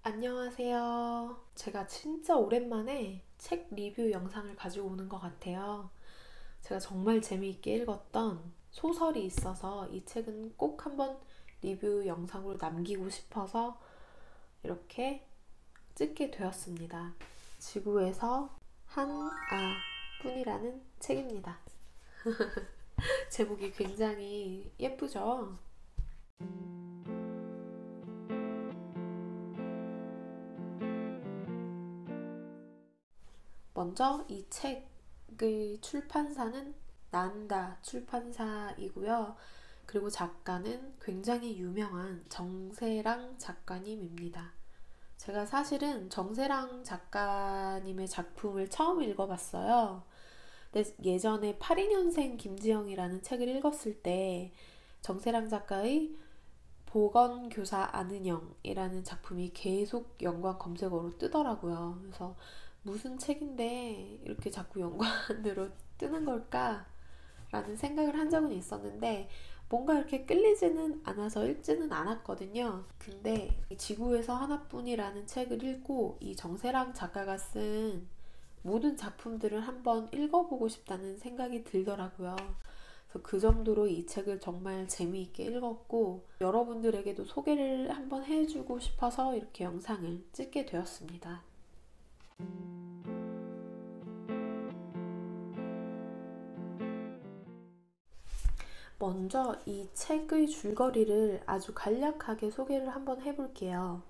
안녕하세요. 제가 진짜 오랜만에 책 리뷰 영상을 가지고 오는 것 같아요. 제가 정말 재미있게 읽었던 소설이 있어서 이 책은 꼭 한번 리뷰 영상으로 남기고 싶어서 이렇게 찍게 되었습니다. 지구에서 한 아뿐이라는 책입니다. 제목이 굉장히 예쁘죠? 먼저 이 책의 출판사는 난다 출판사이고요. 그리고 작가는 굉장히 유명한 정세랑 작가님입니다. 제가 사실은 정세랑 작가님의 작품을 처음 읽어봤어요. 근데 예전에 82년생 김지영이라는 책을 읽었을 때 정세랑 작가의 보건교사 아는영이라는 작품이 계속 연관 검색어로 뜨더라고요. 그래서 무슨 책인데 이렇게 자꾸 연관으로 뜨는 걸까? 라는 생각을 한 적은 있었는데 뭔가 이렇게 끌리지는 않아서 읽지는 않았거든요. 근데 지구에서 하나뿐이라는 책을 읽고 이 정세랑 작가가 쓴 모든 작품들을 한번 읽어보고 싶다는 생각이 들더라고요. 그래서 그 정도로 이 책을 정말 재미있게 읽었고 여러분들에게도 소개를 한번 해주고 싶어서 이렇게 영상을 찍게 되었습니다. 먼저 이 책의 줄거리를 아주 간략하게 소개를 한번 해볼게요.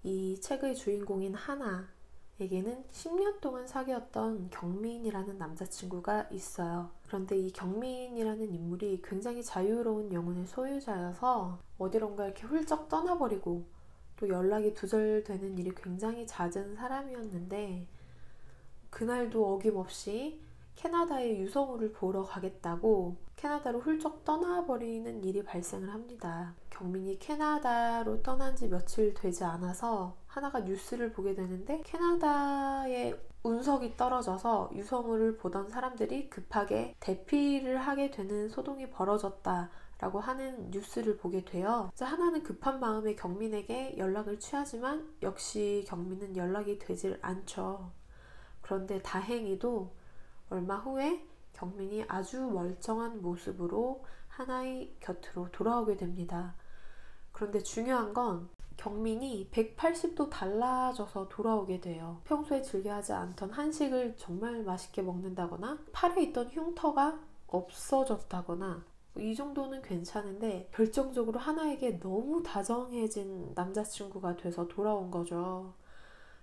이 책의 주인공인 하나에게는 10년 동안 사귀었던 경민이라는 남자친구가 있어요. 그런데 이 경민이라는 인물이 굉장히 자유로운 영혼의 소유자여서 어디론가 이렇게 훌쩍 떠나버리고 또 연락이 두절되는 일이 굉장히 잦은 사람이었는데 그날도 어김없이 캐나다의 유성우를 보러 가겠다고 캐나다로 훌쩍 떠나버리는 일이 발생을 합니다. 경민이 캐나다로 떠난 지 며칠 되지 않아서 하나가 뉴스를 보게 되는데 캐나다의 운석이 떨어져서 유성우를 보던 사람들이 급하게 대피를 하게 되는 소동이 벌어졌다 라고 하는 뉴스를 보게 돼요. 하나는 급한 마음에 경민에게 연락을 취하지만 역시 경민은 연락이 되질 않죠. 그런데 다행히도 얼마 후에 경민이 아주 멀쩡한 모습으로 하나의 곁으로 돌아오게 됩니다. 그런데 중요한 건 경민이 180도 달라져서 돌아오게 돼요. 평소에 즐겨 하지 않던 한식을 정말 맛있게 먹는다거나 팔에 있던 흉터가 없어졌다거나 이 정도는 괜찮은데 결정적으로 하나에게 너무 다정해진 남자친구가 돼서 돌아온 거죠.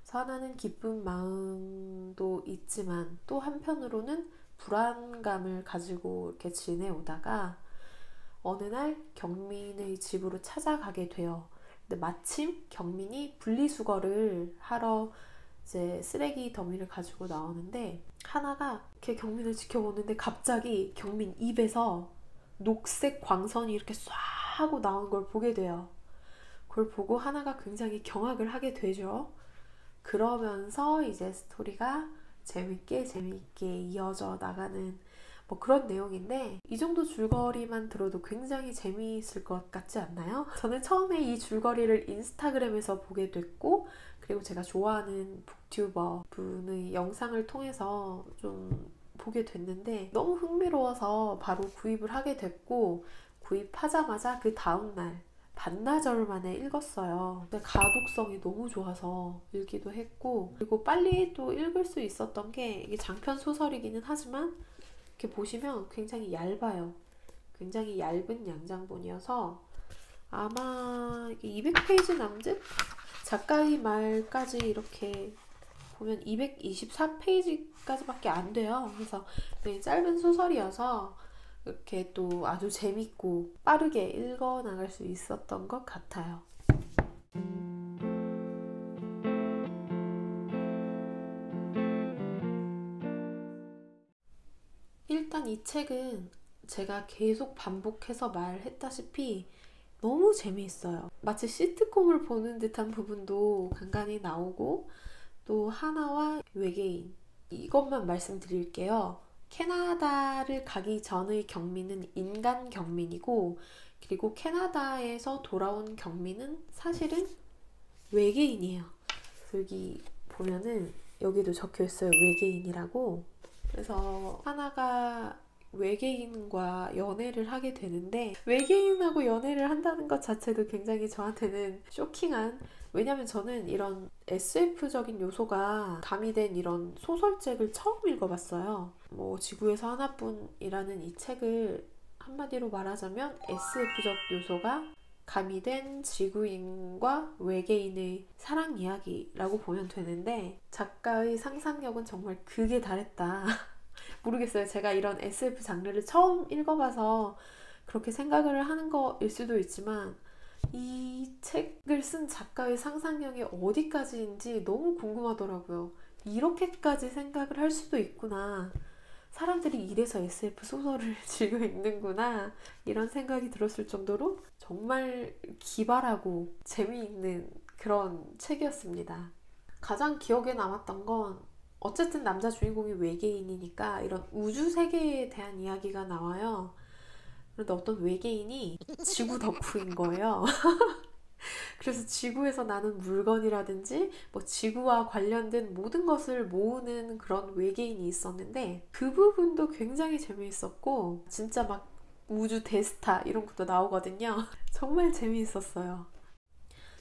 그래서 하나는 기쁜 마음도 있지만 또 한편으로는 불안감을 가지고 이렇게 지내오다가 어느 날 경민의 집으로 찾아가게 돼요. 근데 마침 경민이 분리수거를 하러 이제 쓰레기 더미를 가지고 나오는데 하나가 이렇게 경민을 지켜보는데 갑자기 경민 입에서 녹색 광선이 이렇게 쏴 하고 나온 걸 보게 돼요. 그걸 보고 하나가 굉장히 경악을 하게 되죠. 그러면서 이제 스토리가 재밌게 이어져 나가는 뭐 그런 내용인데 이 정도 줄거리만 들어도 굉장히 재미있을 것 같지 않나요? 저는 처음에 이 줄거리를 인스타그램에서 보게 됐고 그리고 제가 좋아하는 북튜버 분의 영상을 통해서 좀 보게 됐는데 너무 흥미로워서 바로 구입을 하게 됐고 구입하자마자 그 다음날 반나절 만에 읽었어요. 근데 가독성이 너무 좋아서 읽기도 했고 그리고 빨리 또 읽을 수 있었던 게 이게 장편 소설이기는 하지만 이렇게 보시면 굉장히 얇아요. 굉장히 얇은 양장본이어서 아마 200페이지 남짓? 작가의 말까지 이렇게 보면 224페이지까지밖에 안 돼요. 그래서 되게 짧은 소설이어서 이렇게 또 아주 재밌고 빠르게 읽어 나갈 수 있었던 것 같아요. 일단 이 책은 제가 계속 반복해서 말했다시피 너무 재미있어요. 마치 시트콤을 보는 듯한 부분도 간간히 나오고 또 하나와 외계인 이것만 말씀드릴게요. 캐나다를 가기 전의 경민은 인간 경민이고 그리고 캐나다에서 돌아온 경민은 사실은 외계인이에요. 여기 보면은 여기도 적혀 있어요. 외계인이라고. 그래서 하나가 외계인과 연애를 하게 되는데, 외계인하고 연애를 한다는 것 자체도 굉장히 저한테는 쇼킹한, 왜냐면 저는 이런 SF적인 요소가 가미된 이런 소설책을 처음 읽어봤어요. 뭐 지구에서 하나뿐이라는 이 책을 한마디로 말하자면 SF적 요소가 가미된 지구인과 외계인의 사랑 이야기라고 보면 되는데, 작가의 상상력은 정말 극에 달했다. 모르겠어요. 제가 이런 SF 장르를 처음 읽어봐서 그렇게 생각을 하는 거일 수도 있지만, 이 책을 쓴 작가의 상상력이 어디까지인지 너무 궁금하더라고요. 이렇게까지 생각을 할 수도 있구나. 사람들이 이래서 SF 소설을 즐겨 읽는구나. 이런 생각이 들었을 정도로 정말 기발하고 재미있는 그런 책이었습니다. 가장 기억에 남았던 건, 어쨌든 남자 주인공이 외계인이니까 이런 우주 세계에 대한 이야기가 나와요. 그런데 어떤 외계인이 지구 덕후인 거예요. 그래서 지구에서 나는 물건이라든지 뭐 지구와 관련된 모든 것을 모으는 그런 외계인이 있었는데, 그 부분도 굉장히 재미있었고, 진짜 막 우주 대스타 이런 것도 나오거든요. 정말 재미있었어요.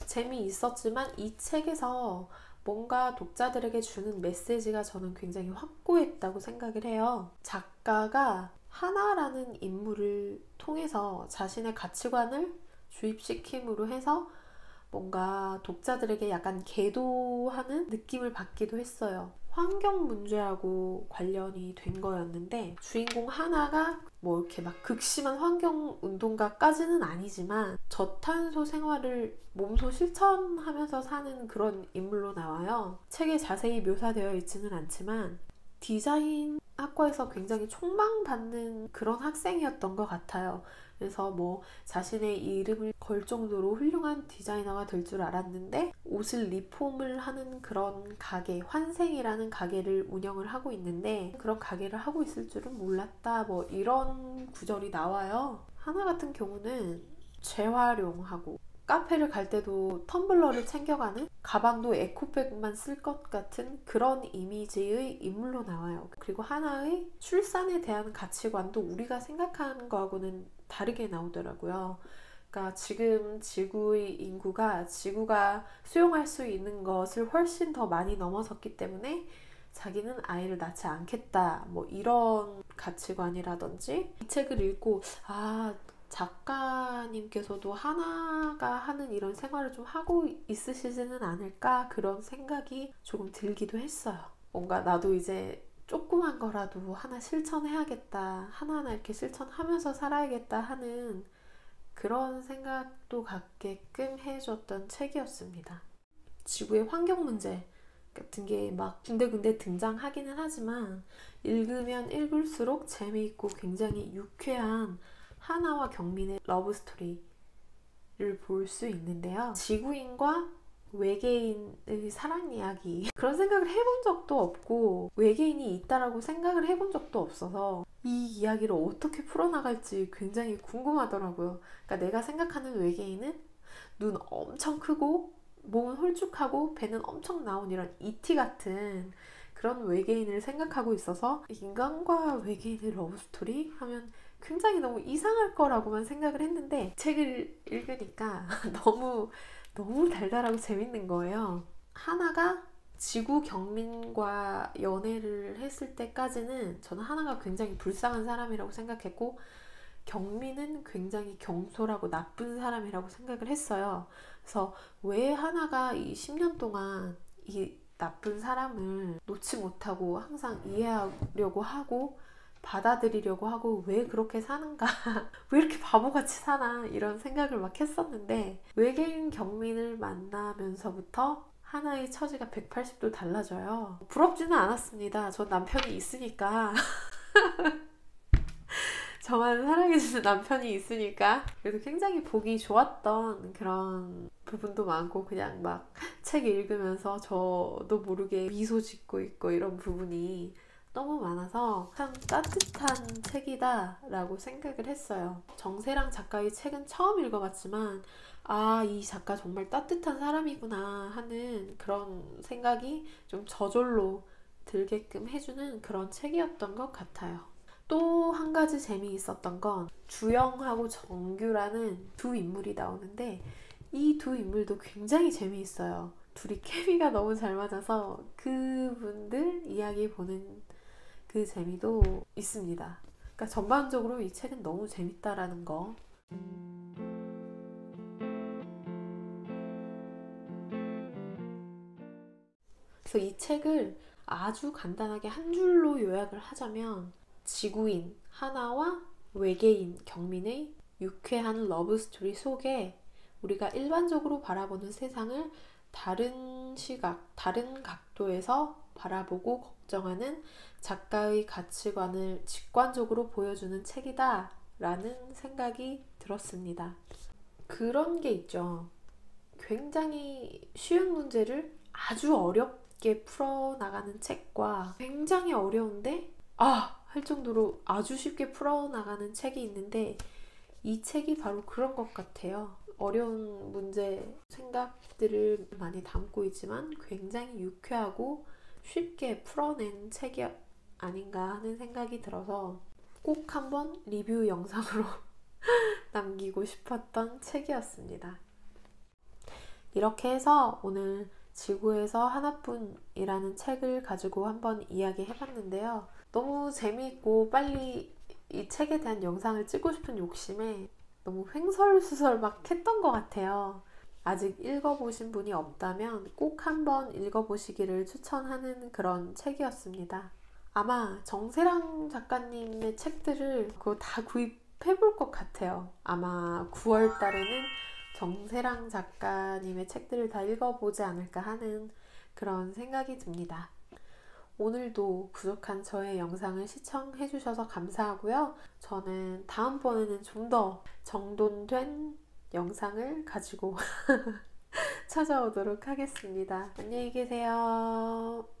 재미있었지만 이 책에서 뭔가 독자들에게 주는 메시지가 저는 굉장히 확고했다고 생각을 해요. 작가가 하나라는 인물을 통해서 자신의 가치관을 주입시킴으로 해서 뭔가 독자들에게 약간 계도하는 느낌을 받기도 했어요. 환경 문제하고 관련이 된 거였는데, 주인공 하나가 뭐 이렇게 막 극심한 환경 운동가까지는 아니지만 저탄소 생활을 몸소 실천하면서 사는 그런 인물로 나와요. 책에 자세히 묘사되어 있지는 않지만 디자인 학과에서 굉장히 촉망받는 그런 학생이었던 것 같아요. 그래서 뭐 자신의 이름을 걸 정도로 훌륭한 디자이너가 될 줄 알았는데, 옷을 리폼을 하는 그런 가게, 환생이라는 가게를 운영을 하고 있는데, 그런 가게를 하고 있을 줄은 몰랐다, 뭐 이런 구절이 나와요. 하나 같은 경우는 재활용하고, 카페를 갈 때도 텀블러를 챙겨가는, 가방도 에코백만 쓸 것 같은 그런 이미지의 인물로 나와요. 그리고 하나의 출산에 대한 가치관도 우리가 생각하는 거하고는 다르게 나오더라고요. 그러니까 지금 지구의 인구가 지구가 수용할 수 있는 것을 훨씬 더 많이 넘어섰기 때문에 자기는 아이를 낳지 않겠다, 뭐 이런 가치관이라든지. 이 책을 읽고 작가님께서도 하나가 하는 이런 생활을 좀 하고 있으시지는 않을까, 그런 생각이 조금 들기도 했어요. 뭔가 나도 이제 조그만 거라도 하나 실천해야겠다, 하나하나 이렇게 실천하면서 살아야겠다 하는 그런 생각도 갖게끔 해줬던 책이었습니다. 지구의 환경 문제 같은 게 막 군데군데 등장하기는 하지만, 읽으면 읽을수록 재미있고 굉장히 유쾌한 하나와 경민의 러브 스토리를 볼 수 있는데요. 지구인과 외계인의 사랑 이야기, 그런 생각을 해본 적도 없고 외계인이 있다라고 생각을 해본 적도 없어서 이 이야기를 어떻게 풀어나갈지 굉장히 궁금하더라고요. 그러니까 내가 생각하는 외계인은 눈 엄청 크고 몸은 홀쭉하고 배는 엄청 나온 이런 ET 같은 그런 외계인을 생각하고 있어서, 인간과 외계인의 러브 스토리 하면 굉장히 너무 이상할 거라고만 생각을 했는데, 책을 읽으니까 너무 달달하고 재밌는 거예요. 하나가 지구 경민과 연애를 했을 때까지는 저는 하나가 굉장히 불쌍한 사람이라고 생각했고, 경민은 굉장히 경솔하고 나쁜 사람이라고 생각을 했어요. 그래서 왜 하나가 이 10년 동안 이 나쁜 사람을 놓지 못하고 항상 이해하려고 하고 받아들이려고 하고 왜 그렇게 사는가, 왜 이렇게 바보같이 사나, 이런 생각을 막 했었는데, 외계인 경민을 만나면서부터 하나의 처지가 180도 달라져요. 부럽지는 않았습니다. 전 남편이 있으니까. 저만 사랑해주는 남편이 있으니까. 그래도 굉장히 보기 좋았던 그런 부분도 많고, 그냥 막 책 읽으면서 저도 모르게 미소 짓고 있고 이런 부분이 너무 많아서 참 따뜻한 책이다 라고 생각을 했어요. 정세랑 작가의 책은 처음 읽어봤지만 아, 이 작가 정말 따뜻한 사람이구나 하는 그런 생각이 좀 저절로 들게끔 해주는 그런 책이었던 것 같아요. 또 한 가지 재미있었던 건 주영하고 정규라는 두 인물이 나오는데 이 두 인물도 굉장히 재미있어요. 둘이 케미가 너무 잘 맞아서 그분들 이야기 보는 그 재미도 있습니다. 그러니까 전반적으로 이 책은 너무 재밌다라는 거. 그래서 이 책을 아주 간단하게 한 줄로 요약을 하자면 지구인 하나와 외계인 경민의 유쾌한 러브스토리 속에 우리가 일반적으로 바라보는 세상을 다른 시각, 다른 각도에서 바라보고 걱정하는 작가의 가치관을 직관적으로 보여주는 책이다 라는 생각이 들었습니다. 그런 게 있죠. 굉장히 쉬운 문제를 아주 어렵게 풀어나가는 책과 굉장히 어려운데 할 정도로 아주 쉽게 풀어나가는 책이 있는데 이 책이 바로 그런 것 같아요. 어려운 문제, 생각들을 많이 담고 있지만 굉장히 유쾌하고 쉽게 풀어낸 책이 아닌가 하는 생각이 들어서 꼭 한번 리뷰 영상으로 남기고 싶었던 책이었습니다. 이렇게 해서 오늘 지구에서 하나뿐이라는 책을 가지고 한번 이야기해봤는데요. 너무 재미있고 빨리 이 책에 대한 영상을 찍고 싶은 욕심에 너무 횡설수설 막 했던 것 같아요. 아직 읽어보신 분이 없다면 꼭 한번 읽어보시기를 추천하는 그런 책이었습니다. 아마 정세랑 작가님의 책들을 그거 다 구입해볼 것 같아요. 아마 9월 달에는 정세랑 작가님의 책들을 다 읽어보지 않을까 하는 그런 생각이 듭니다. 오늘도 부족한 저의 영상을 시청해주셔서 감사하고요. 저는 다음번에는 좀 더 정돈된 영상을 가지고 찾아오도록 하겠습니다. 안녕히 계세요.